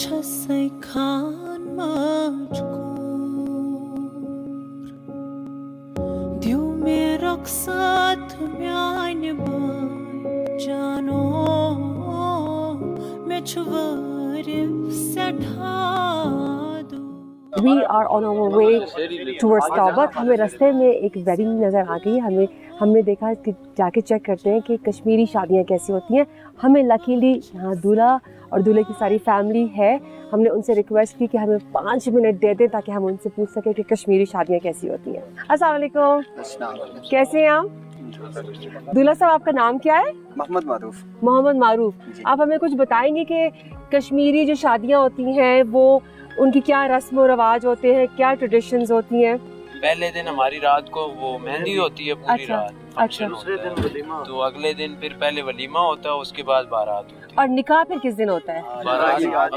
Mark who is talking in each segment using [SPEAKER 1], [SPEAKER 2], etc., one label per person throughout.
[SPEAKER 1] छसै खान मजबूर दिउ मेरो साथ म्याने जानो मैं छुवारिफ सठा
[SPEAKER 2] We are on our way towards Taubat. हमें रास्ते में एक वेडिंग नज़र आ गई। हमने देखा कि जाके चेक करते हैं कि कश्मीरी शादियाँ कैसी होती हैं। हमें लकीली यहाँ दूल्हा और दूल्हे की सारी फैमिली है। हमने उनसे रिक्वेस्ट की कि हमें 5 मिनट दे दें ताकि हम उनसे पूछ सकें कि कश्मीरी शादियाँ कैसी होती हैं। अस्सलाम वालेकुम, कैसे हैं आप? दूल्हा साहब, आपका नाम क्या है?
[SPEAKER 3] मोहम्मद मारूफ।
[SPEAKER 2] मोहम्मद मारूफ। आप हमें कुछ बताएंगे कि कश्मीरी जो शादियाँ होती हैं वो उनकी क्या रस्म और रवाज होते हैं, क्या ट्रेडिशंस होती हैं?
[SPEAKER 4] पहले दिन हमारी रात को वो मेहंदी होती है पूरी रात,
[SPEAKER 2] अच्छा।
[SPEAKER 4] दूसरे दिन वलीमा, तो अगले दिन फिर पहले वलीमा होता है, उसके बाद बारात होती है।
[SPEAKER 2] और निकाह फिर किस दिन होता है?
[SPEAKER 4] बारात
[SPEAKER 3] निकाह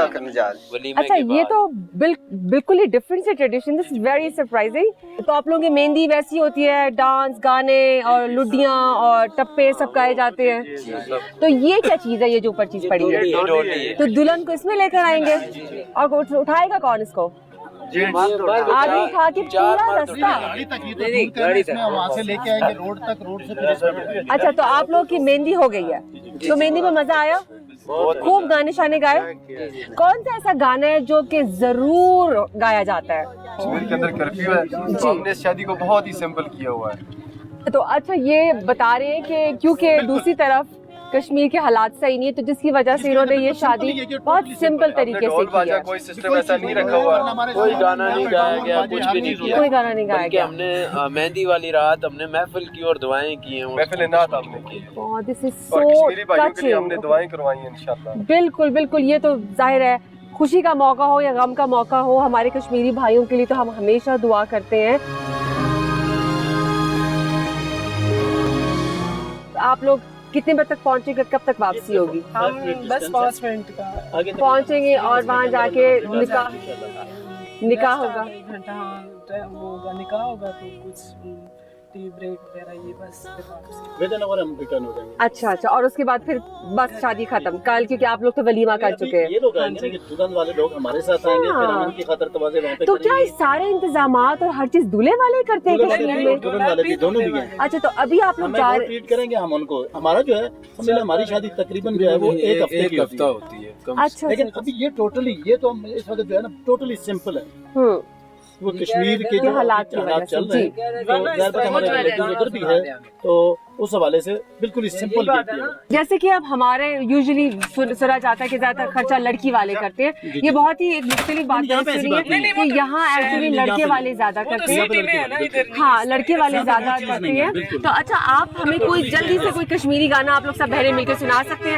[SPEAKER 3] करने जा रहे हैं।
[SPEAKER 4] वलीमे
[SPEAKER 2] अच्छा, ये तो बिल्कुल ही डिफरेंट से tradition, this is very surprising. तो आप लोगों की मेहंदी वैसी होती है, डांस, गाने और लुडियाँ और टप्पे सब गाए जाते हैं। तो ये क्या चीज़ है, ये जो ऊपर चीज पड़ी है? तो दुल्हन को इसमें लेकर आएंगे और उठाएगा कौन इसको? आगे उठा के पूरा रास्ता
[SPEAKER 5] वहाँ से लेके आएंगे रोड तक, रोड से फिर।
[SPEAKER 2] अच्छा, तो आप लोग की मेहंदी हो गई है, तो मेहंदी में मजा आया? खूब गाने शाने गाए? कौन सा ऐसा गाना है जो कि जरूर गाया जाता है?
[SPEAKER 3] कश्मीर के अंदर कर्फ्यू है, तो हमने इस शादी को बहुत ही सिंपल किया हुआ है।
[SPEAKER 2] तो अच्छा, ये बता रहे हैं कि क्योंकि दूसरी तरफ कश्मीर के हालात सही नहीं है, तो जिसकी वजह से इन्होंने ये शादी बहुत सिंपल तरीके से की है।
[SPEAKER 3] कोई सिस्टम ऐसा नहीं रखा हुआ,
[SPEAKER 4] कोई गाना नहीं गाया गया, कुछ भी नहीं किया,
[SPEAKER 2] कोई गाना नहीं गाया गया।
[SPEAKER 4] हमने मेहंदी वाली रात हमने महफिल की और दुआएं की हैं,
[SPEAKER 3] महफिल नात हमने की
[SPEAKER 2] दिस इज
[SPEAKER 3] और
[SPEAKER 2] सो
[SPEAKER 3] कश्मीरी भाइयों के लिए हमने
[SPEAKER 2] टचिंग।
[SPEAKER 3] दुआएं करवाई हैं इंशाल्लाह।
[SPEAKER 2] बिल्कुल बिल्कुल, ये तो जाहिर है, खुशी का मौका हो या गम का मौका हो, हमारे कश्मीरी भाइयों के लिए तो हम हमेशा दुआ करते हैं। आप लोग कितने बजे तक पहुंचेंगे, कब तक वापसी होगी?
[SPEAKER 5] हम बस 5 मिनट का
[SPEAKER 2] पहुंचेंगे और वहाँ जाके निकाह होगा।
[SPEAKER 5] 1 घंटा वो होगा, निकाह होगा, तो कुछ टी ब्रेक वगैरह, ये बस विदिन आवर हम रिटर्न हो जाएंगे।
[SPEAKER 2] अच्छा, और उसके बाद फिर बस शादी खत्म कल, क्योंकि आप लोग तो वलीमा कर चुके हैं।
[SPEAKER 5] ये लोग आएंगे ना कि दुल्हन वाले लोग हमारे साथ आएंगे, फिर हम उनकी खातिर तवाज़े वहाँ पे
[SPEAKER 2] तो क्या ये सारे इंतजामात और हर चीज दूल्हे वाले करते हैं कश्मीर में?
[SPEAKER 5] दुल्हन वाले भी दोनों भी हैं।
[SPEAKER 2] अच्छा, तो अभी आप लोग जा रहे
[SPEAKER 5] ट्रीट करेंगे हम उनको। हमारा जो है हमारी शादी तकरीबन जो है वो एक हफ्ते की होती है।
[SPEAKER 2] अच्छा,
[SPEAKER 5] लेकिन अभी ये टोटली, ये तो हम इस वक्त जो है ना टोटली सिंपल है। वो कश्मीर के जो
[SPEAKER 2] हालात
[SPEAKER 5] चल रहे हैं, तो हमारे रिलेटिव उधर भी है, तो उस हवाले से बिल्कुल ही सिंपल भी है।
[SPEAKER 2] जैसे कि अब हमारे यूजुअली सुना जाता है कि ज्यादातर खर्चा लड़की वाले करते हैं। ये बहुत ही एक मुख्तलिफ बात है कि यहाँ एक्चुअली लड़के वाले ज्यादा करते हैं। हाँ, लड़के वाले ज्यादा करते हैं। तो अच्छा, आप हमें कोई जल्दी से कोई कश्मीरी गाना आप लोग सब बहनें मिलकर सुना सकते हैं?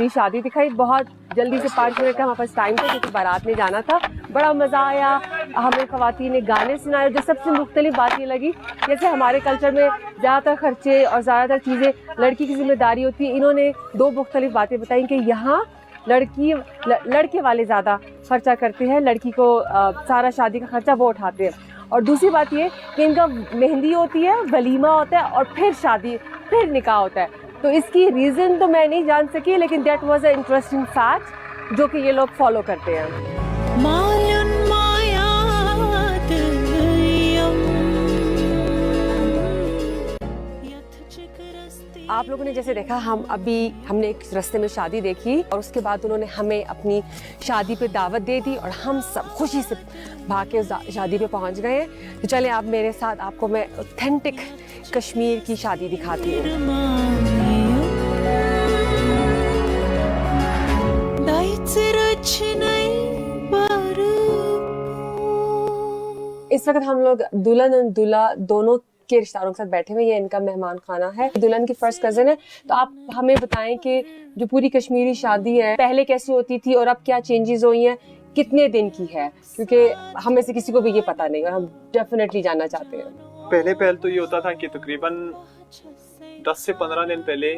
[SPEAKER 2] शादी दिखाई बहुत जल्दी से 5 मिनट का हमारे पास टाइम था क्योंकि बारात में जाना था। बड़ा मज़ा आया, हमें ख़वातीन ने गाने सुनाए। जो सबसे मुख्तलिफ बात ये लगी, जैसे हमारे कल्चर में ज़्यादातर खर्चे और ज़्यादातर चीज़ें लड़की की जिम्मेदारी होती है, इन्होंने 2 मुख्तलिफ बातें बताई कि यहाँ लड़के वाले ज़्यादा खर्चा करते हैं, लड़की को सारा शादी का खर्चा वो उठाते हैं। और दूसरी बात ये कि इनका मेहंदी होती है, वलीमा होता है और फिर शादी, फिर निकाह होता है। तो इसकी रीज़न तो मैं नहीं जान सकी, लेकिन that was a interesting fact जो कि ये लोग फॉलो करते हैं। आप लोगों ने जैसे देखा, हमने एक रास्ते में शादी देखी और उसके बाद उन्होंने हमें अपनी शादी पे दावत दे दी और हम सब खुशी से भाग के शादी पे पहुंच गए हैं। तो चले आप मेरे साथ, आपको मैं ऑथेंटिक कश्मीर की शादी दिखाती हूँ। इस वक्त हम लोग दुल्हन और दूल्हा दोनों के रिश्तेदारों के साथ बैठे हुए। ये इनका मेहमान खाना है। दुल्हन की फर्स्ट कजन है। तो आप हमें बताएं कि जो पूरी कश्मीरी शादी है पहले कैसी होती थी और अब क्या चेंजेस हुई हैं, कितने दिन की है, क्योंकि हमें से किसी को भी ये पता नहीं और हम डेफिनेटली जानना चाहते हैं।
[SPEAKER 6] पहले तो ये होता था कि तकरीबन 10 से 15 दिन पहले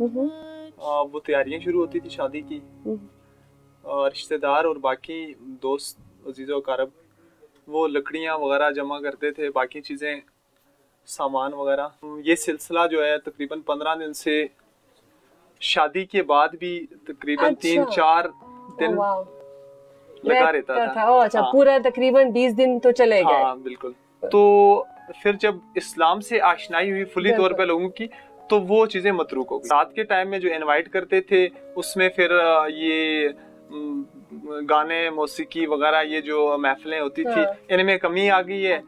[SPEAKER 6] वो तैयारियां शुरू होती थी शादी की। और रिश्तेदार और बाकी दोस्त अजीज़ व अकारब वो लकड़ियां वगैरह जमा करते थे, बाकी चीज़ें सामान वगैरह। ये सिलसिला जो है तकरीबन 15 दिन से शादी के बाद भी तकरीबन 3-4 दिन लगा रहता था।
[SPEAKER 2] अच्छा, हाँ। पूरा तकरीबन 20 दिन तो चले गए।
[SPEAKER 6] हाँ बिल्कुल। तो फिर जब इस्लाम से आशनाई हुई फुली तौर पे लोगों की, तो वो चीजें मतरूक हो गई। रात के टाइम में जो इनवाइट करते थे उसमें फिर ये गाने मौसीकी वगैरह ये जो महफिलें होती थी, इनमें कमी आ गई है।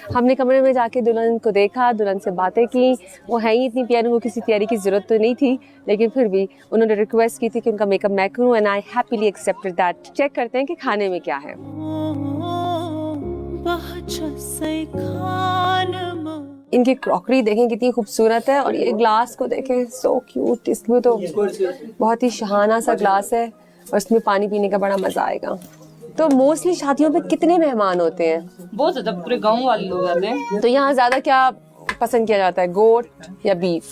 [SPEAKER 2] हमने कमरे में जाके दुल्हन को देखा, दुल्हन से बातें की। वो है ही इतनी प्यारी, वो किसी तैयारी की जरूरत तो नहीं थी, लेकिन फिर भी उन्होंने रिक्वेस्ट की थी कि उनका मेकअप मैं करूं, and I happily accepted that. Check करते हैं कि खाने में क्या है। इनकी क्रॉकरी देखें कितनी खूबसूरत है, और ये ग्लास को देखें, सो क्यूट। इसमें तो बहुत ही शहाना सा ग्लास है और इसमें पानी पीने का बड़ा मजा आएगा। तो मोस्टली शादियों पे कितने मेहमान होते हैं?
[SPEAKER 7] बहुत ज्यादा, पूरे गांव वाले लोग आते हैं।
[SPEAKER 2] तो यहाँ ज्यादा क्या पसंद किया जाता है, गोट या बीफ?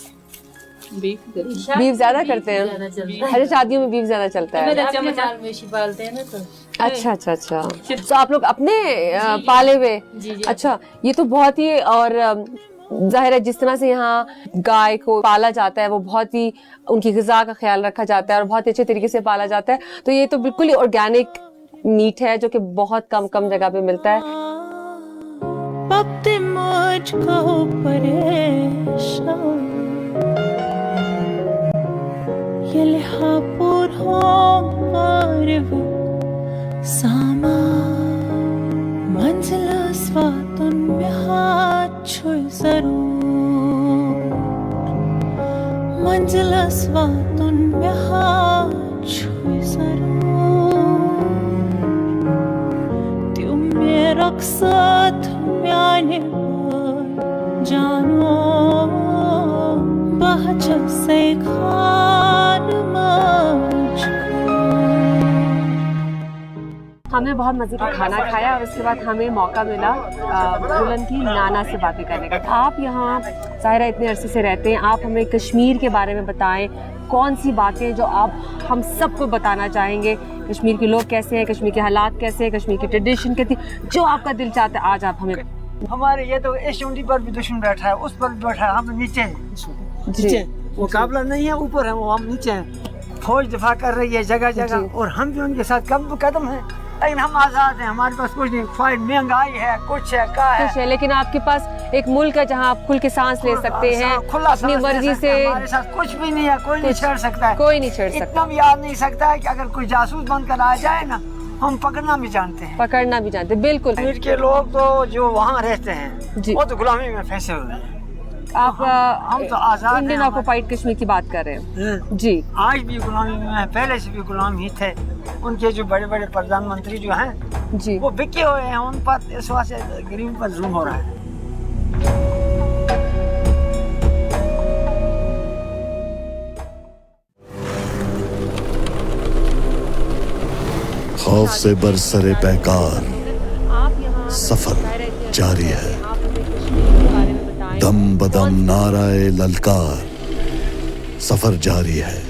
[SPEAKER 2] बीफ ज्यादा करते हैं। हर शादियों में बीफ ज्यादा चलता है।
[SPEAKER 7] पालते हैं ना तो।
[SPEAKER 2] अच्छा। तो आप लोग अपने पाले हुए? अच्छा, ये तो बहुत ही, और जाहिर है जिस तरह से यहाँ गाय को पाला जाता है वो बहुत ही उनकी ग़िज़ा का ख्याल रखा जाता है और बहुत अच्छे तरीके से पाला जाता है। तो ये तो बिल्कुल ही ऑर्गेनिक मीट है जो कि बहुत कम जगह पे मिलता है।
[SPEAKER 1] रक्सत म्याने जानो बहच से खान
[SPEAKER 2] हमने बहुत मजे का खाना खाया और उसके बाद हमें मौका मिला दुल्हन की नाना से बातें करने का। आप यहाँ ज़ाहिरा इतने अरसे से रहते हैं, आप हमें कश्मीर के बारे में बताएं, कौन सी बातें जो आप हम सबको बताना चाहेंगे? कश्मीर के लोग कैसे हैं, कश्मीर के हालात कैसे हैं, कश्मीर की ट्रेडिशन कैसी, जो आपका दिल चाहता है आज आप हमें।
[SPEAKER 8] हमारे ये तो इस चुंडी पर भी दुश्मन बैठा है, उस पर भी बैठा है, हम नीचे हैं। मुकाबला नहीं है, ऊपर है, वो हम नीचे हैं। फौज दफा कर रही है जगह जगह, और हम भी उनके साथ कदम हैं, लेकिन हम आजाद हैं। हमारे पास कुछ नहीं, फाइल महंगाई है, कुछ है, का है,
[SPEAKER 2] लेकिन आपके पास एक मुल्क है जहाँ आप खुल के सांस ले सकते हैं, अपनी मर्जी से।
[SPEAKER 8] हमारे साथ कुछ भी नहीं है, कोई नहीं छेड़ सकता है,
[SPEAKER 2] कोई नहीं छेड़ सकता।
[SPEAKER 8] इतना भी याद नहीं सकता है कि अगर कोई जासूस बनकर आ जाए ना, हम पकड़ना भी जानते हैं, बिल्कुल। कश्मीर के लोग तो जो वहाँ रहते हैं वो तो गुलामी में फंसे हुए हैं।
[SPEAKER 2] आप
[SPEAKER 8] हम तो आजाद
[SPEAKER 2] इंडियन ऑक्युपाइड कश्मीर की बात कर रहे हैं जी।
[SPEAKER 8] आज भी गुलामी में है, पहले से भी गुलाम ही थे। उनके जो बड़े बड़े प्रधानमंत्री जो हैं
[SPEAKER 2] जी,
[SPEAKER 8] वो बिके हुए हैं, उन पर इस वजह से गरीब पर जुल्म हो रहा है।
[SPEAKER 9] खौफ से बरसरे पैकार सफर जारी है, दम बदम नाराए ललकार सफर जारी है।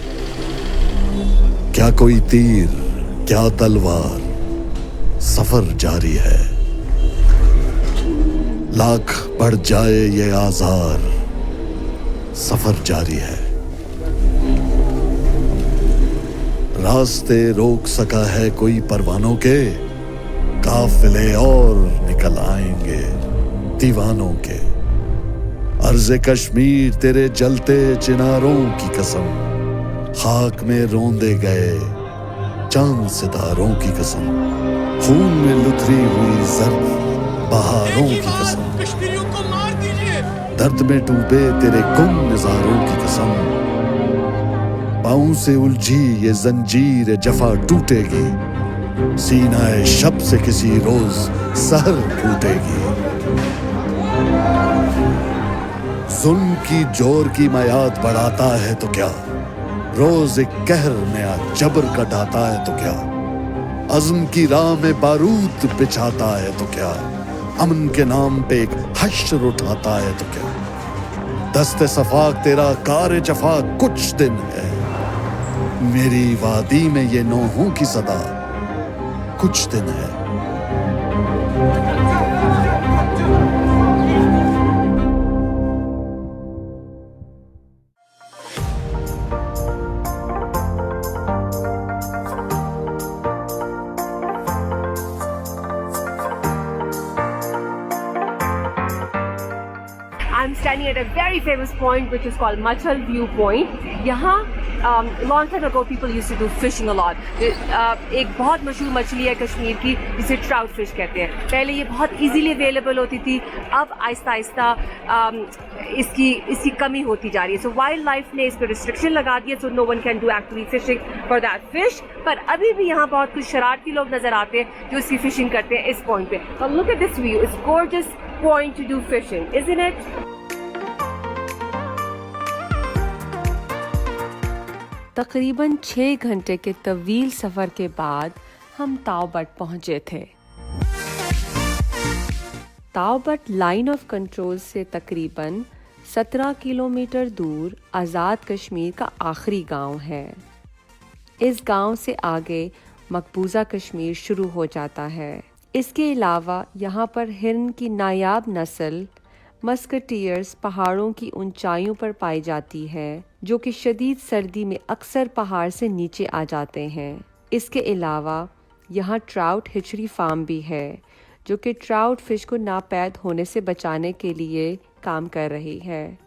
[SPEAKER 9] क्या कोई तीर, क्या तलवार, सफर जारी है। लाख बढ़ जाए ये आजार, सफर जारी है। रास्ते रोक सका है कोई परवानों के, काफिले और निकल आएंगे दीवानों के। अर्ज़े कश्मीर तेरे जलते चिनारों की कसम, खाक में रोंदे गए चांद सितारों की कसम, खून में लुथरी हुई जर्द बहारों की कसम। दर्द में डूबे तेरे गुम नजारों की कसम, पाँव से उलझी ये जंजीर जफा टूटेगी, सीना शब से किसी रोज सहर फूटेगी। जुल्म की जोर की मयाद बढ़ाता है तो क्या, रोज एक कहर नया जबर कटाता है तो क्या, अज़्म की राह में बारूद बिछाता है तो क्या, अमन के नाम पे एक हश्र उठाता है तो क्या। दस्ते सफाक तेरा कार जफा कुछ दिन है, मेरी वादी में ये नोहों की सदा कुछ दिन है।
[SPEAKER 2] I'm standing at a very famous point which is called Machal View Point. यहाँ long time ago people used to do fishing a lot. एक बहुत मशहूर मछली है कश्मीर की जिसे ट्राउट फिश कहते हैं। पहले ये बहुत इजीली अवेलेबल होती थी, अब आहिस्ता आहिस्ता इसकी कमी होती जा रही है। सो वाइल्ड लाइफ ने इस पर रिस्ट्रिक्शन लगा दिया, so no one can do actively fishing for that fish. पर अभी भी यहाँ बहुत कुछ शरारती लोग नजर आते हैं जो इसकी फिशिंग करते हैं इस पॉइंट पे। Look at this view, it's gorgeous point two do fishing, isn't it? तकरीबन 6 घंटे के तवील सफ़र के बाद हम ताओबट पहुंचे थे। ताओबट लाइन ऑफ कंट्रोल से तकरीबन 17 किलोमीटर दूर आज़ाद कश्मीर का आखिरी गांव है। इस गांव से आगे मकबूजा कश्मीर शुरू हो जाता है। इसके अलावा यहाँ पर हिरन की नायाब नस्ल मस्कटियर्स पहाड़ों की ऊंचाइयों पर पाई जाती है, जो कि शदीद सर्दी में अक्सर पहाड़ से नीचे आ जाते हैं। इसके अलावा यहाँ ट्राउट हिचरी फार्म भी है, जो कि ट्राउट फिश को नापैद होने से बचाने के लिए काम कर रही है।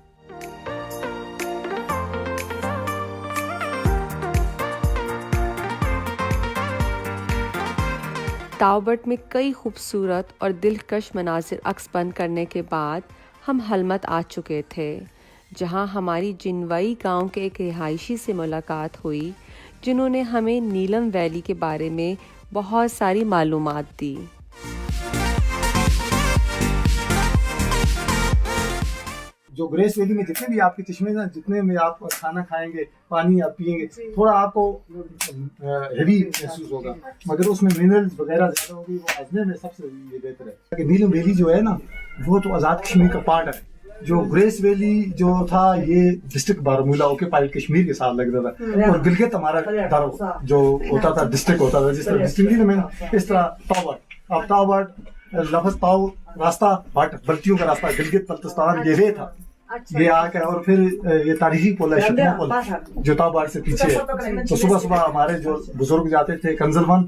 [SPEAKER 2] ताओबट में कई खूबसूरत और दिलकश मनाजिर अक्स बंद करने के बाद हम हलमत आ चुके थे, जहां हमारी जिनवई गांव के एक रिहायशी से मुलाकात हुई, जिन्होंने हमें नीलम वैली के बारे में बहुत सारी मालूमात दी।
[SPEAKER 10] जो ग्रेस वैली में जितने भी आपके चश्मे हैं, जितने में आप खाना खाएंगे, पानी आप पिएंगे, थोड़ा आपको हेवी महसूस होगा, मगर उसमें मिनरल्स वगैरह ज़्यादा होगी, वो हजमे में सबसे ये बेहतर है। नीलम वैली जो है ना, वो तो आज़ाद कश्मीर का पार्ट है। जो ग्रेस वैली जो था, ये डिस्ट्रिक्ट बारामूला ऑक्यूपाइड कश्मीर के साथ लगता था, और गिलगित हमारा जो होता था डिस्ट्रिक्ट होता था। जिस तरह डिस्ट्रिक्ट में इस तरह ताओबट, अब ताओबट लफ्ज़ ताओ रास्ता, बट बल्तियों का रास्ता, गिलगित बल्तिस्तान ये रे था। ये आके और फिर ये तारीखी पुल है शतमा पुल, जो ताओबट से पीछे है। तो सुबह सुबह हमारे जो बुजुर्ग जाते थे कंजलवन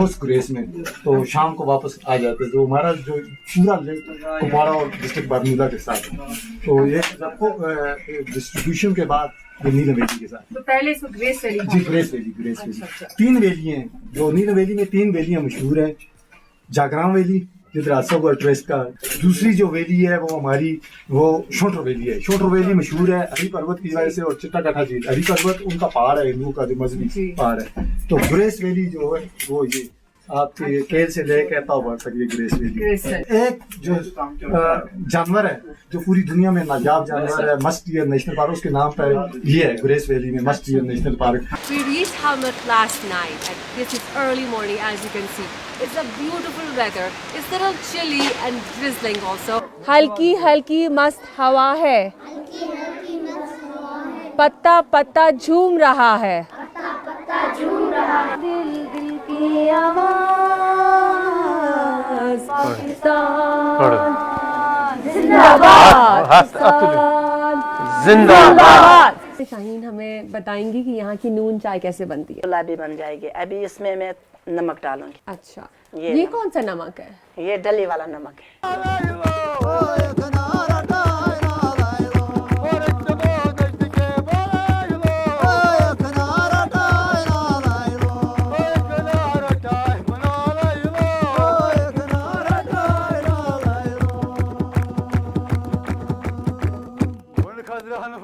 [SPEAKER 10] उस ग्रेस में, तो शाम को वापस आ जाते। तो हमारा जो पूरा कुपवाड़ा और डिस्ट्रिक्ट बारामूला के साथ, तो ये सबको डिस्ट्रीब्यूशन के बाद ये नीलम वैली के साथ।
[SPEAKER 2] तो पहले इसको ग्रेस वैली, जी
[SPEAKER 10] ग्रेस वैली। 3 वैली हैं, जो नीलम वैली में 3 वैलियां मशहूर हैं। जागराम वैली जिधर आसोगर ट्रस्ट का, दूसरी जो वैली है वो हमारी वो शोटर वैली है। शोटर वैली मशहूर है हरी पर्वत की वजह से, और चिट्टाकाठा झील। हरी पर्वत उनका पहाड़ है, हिंदुओं का जो मजहबी पहाड़ है। तो ग्रेस वैली जो है वो ये आपके केल से लेकर ताओबट तक ये ग्रेस वैली। एक जो जानवर है जो पूरी दुनिया में नायाब जानवर है, मस्ट डियर नेशनल पार्क, उसके नाम पर ये है ग्रेस वैली में musk deer National Park.
[SPEAKER 2] We reached Helmut last night and this is early morning, as you can see. It's a beautiful weather. It's a little chilly and drizzling also. हल्की हल्की मस्त हवा है, पत्ता पत्ता झूम रहा है, दिल दिल की आवाज़, पाकिस्तान जिंदाबाद, जिंदाबाद। शाहीन हमें बताएंगी कि यहाँ की नून चाय कैसे बनती है?
[SPEAKER 11] गुलाबी बन जाएगी। अभी इसमें मैं नमक डालूंगी।
[SPEAKER 2] अच्छा, ये कौन सा नमक है?
[SPEAKER 11] ये डली वाला नमक है।
[SPEAKER 3] खजरान